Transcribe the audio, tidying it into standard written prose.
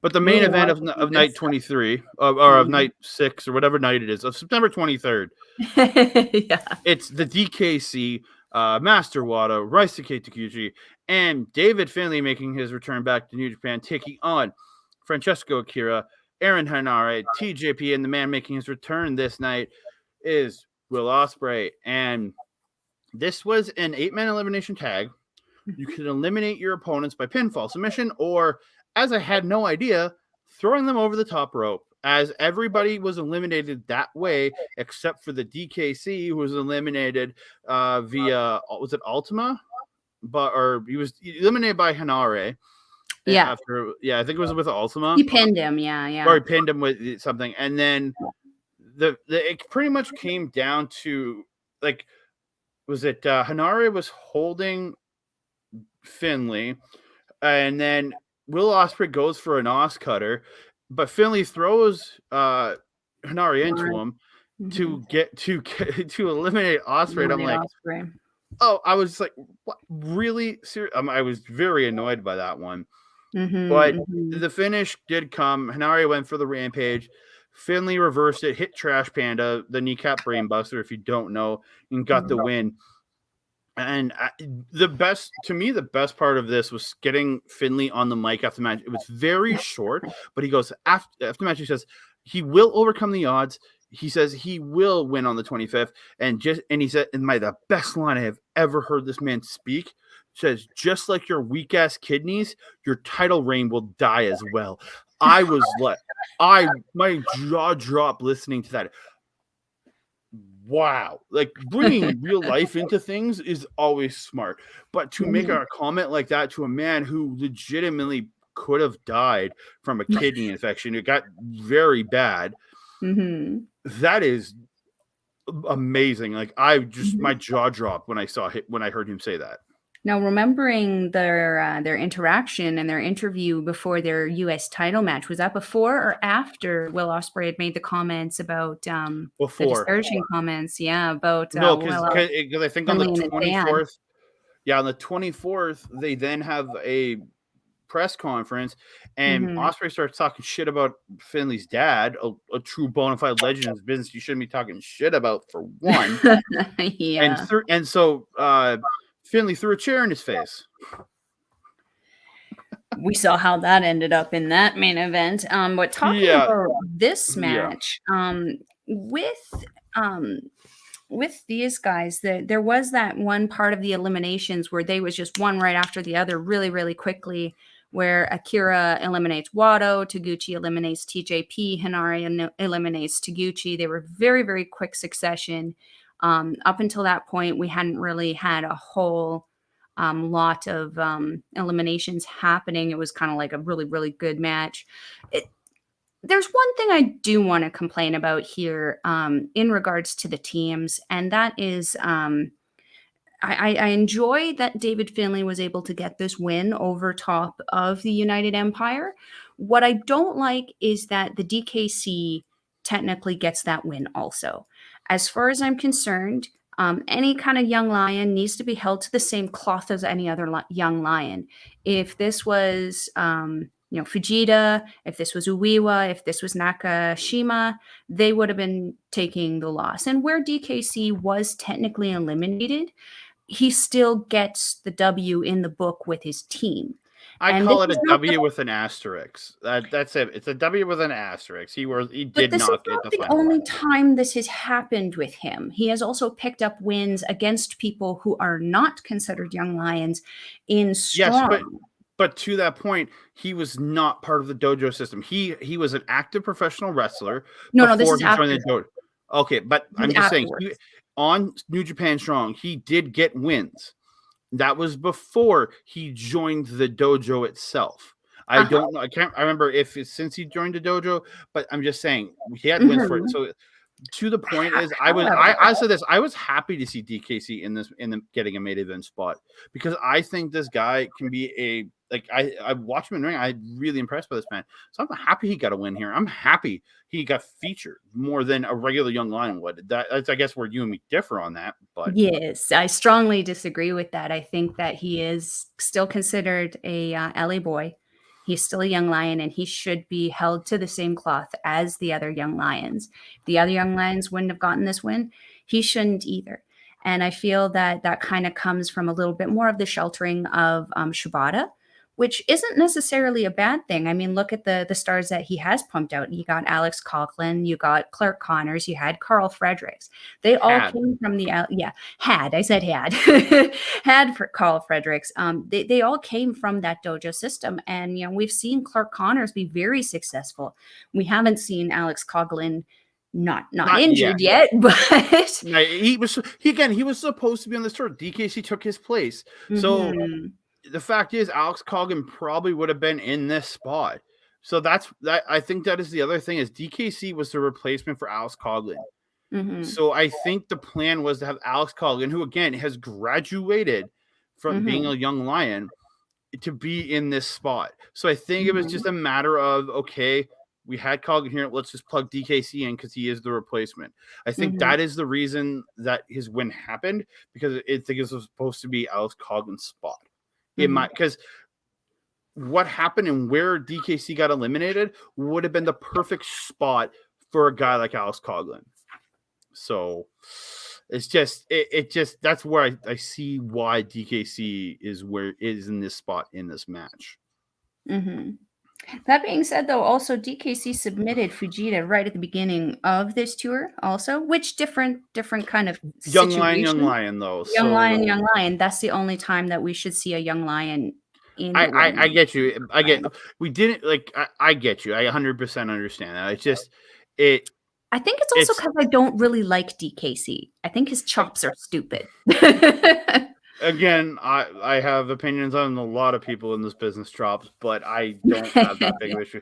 But the main event of night 23, or of night 6, or whatever night it is, of September 23rd, it's the DKC, Master Wado, Ryusuke Taguchi, and David Finlay making his return back to New Japan, taking on Francesco Akira, Aaron Henare, TJP, and the man making his return this night is Will Ospreay. And this was an 8-man elimination tag. You could eliminate your opponents by pinfall submission, or, as I had no idea, throwing them over the top rope, as everybody was eliminated that way, except for the DKC, who was eliminated via, was it Ultima? Or he was eliminated by Henare. Yeah. I think it was with Ultima. He pinned him, yeah. Or he pinned him with something. And then it pretty much came down to, like, was it Henare was holding Finlay, and then Will Ospreay goes for an Os cutter, but Finlay throws Henare into him to eliminate Ospreay. And I'm like, Ospreay. Oh, I was like, what? Really? I was very annoyed by that one. But the finish did come. Henare went for the rampage. Finlay reversed it, hit Trash Panda, the kneecap brainbuster, if you don't know, and got the win. And the best part of this was getting Finlay on the mic after the match. It was very short, but he goes after the match. He says he will overcome the odds. He says he will win on the 25th, and he said, the best line I have ever heard this man speak. Says, just like your weak ass kidneys, your title reign will die as well. I was like, my jaw dropped listening to that. Wow, like bringing real life into things is always smart, but to make a comment like that to a man who legitimately could have died from a kidney infection, it got very bad. That is amazing. Like my jaw dropped when I heard him say that. Now, remembering their interaction and their interview before their U.S. title match, was that before or after Will Ospreay had made the comments about the disparaging comments? Yeah, about no, because I think on the 24th, on the 24th they then have a press conference, and Ospreay starts talking shit about Finlay's dad, a true bona fide legend in his business. You shouldn't be talking shit about, for one. And so Finlay threw a chair in his face. We saw how that ended up in that main event. But talking about this match, with these guys, there was that one part of the eliminations where they was just one right after the other, really, really quickly, where Akira eliminates Wado, Taguchi eliminates TJP, Henare eliminates Taguchi. They were very, very quick succession. Up until that point, we hadn't really had a whole lot of eliminations happening. It was kind of like a really, really good match. There's one thing I do want to complain about here in regards to the teams, and that is I enjoy that David Finlay was able to get this win over top of the United Empire. What I don't like is that the DKC technically gets that win also. As far as I'm concerned, any kind of young lion needs to be held to the same cloth as any other young lion. If this was, Fujita, if this was Uiwa, if this was Nakashima, they would have been taking the loss. And where DKC was technically eliminated, he still gets the W in the book with his team. I call it a W with an asterisk. That's it. It's a W with an asterisk. He did not get the final. The only time this has happened with him. He has also picked up wins against people who are not considered young lions in strong. Yes, but to that point, he was not part of the dojo system. He was an active professional wrestler. No, this is after. The dojo. Okay, but I'm just saying, on New Japan Strong, he did get wins. That was before he joined the dojo itself. I don't know. I remember if it's since he joined the dojo, but I'm just saying he had wins for it. So to the point is, I said this. I was happy to see DKC in getting a main event spot, because I think this guy can be I watched him in the ring. I'm really impressed by this man. So I'm happy he got a win here. I'm happy he got featured more than a regular young lion would. That's, I guess, where you and me differ on that. But yes, I strongly disagree with that. I think that he is still considered a LA boy. He's still a young lion, and he should be held to the same cloth as the other young lions. If the other young lions wouldn't have gotten this win, he shouldn't either. And I feel that that kind of comes from a little bit more of the sheltering of Shibata, which isn't necessarily a bad thing. I mean, look at the stars that he has pumped out. You got Alex Coughlin, you got Clark Connors, you had Carl Fredericks. They all came from the had for Carl Fredericks. They all came from that dojo system, and we've seen Clark Connors be very successful. We haven't seen Alex Coughlin not injured yet, but he was supposed to be on this tour. DKC took his place, so. The fact is, Alex Coughlin probably would have been in this spot. So that. I think that is the other thing is DKC was the replacement for Alex Coughlin. So I think the plan was to have Alex Coughlin, who again has graduated from being a young lion, to be in this spot. So I think it was just a matter of, okay, we had Coughlin here, let's just plug DKC in because he is the replacement. I think that is the reason that his win happened, because I think it was supposed to be Alex Coughlin's spot. It might, because what happened and where DKC got eliminated would have been the perfect spot for a guy like Alex Coughlin. So it's just that's where I see why DKC is in this spot in this match. That being said, though, also DKC submitted Fujita right at the beginning of this tour, also, which different kind of young lion though. Young lion. That's the only time that we should see a young lion. I get you. We didn't like. I get you. I 100% understand that. It's just I think it's also because I don't really like DKC. I think his chops are stupid. Again, I have opinions on a lot of people in this business chops, but I don't have that big of an issue.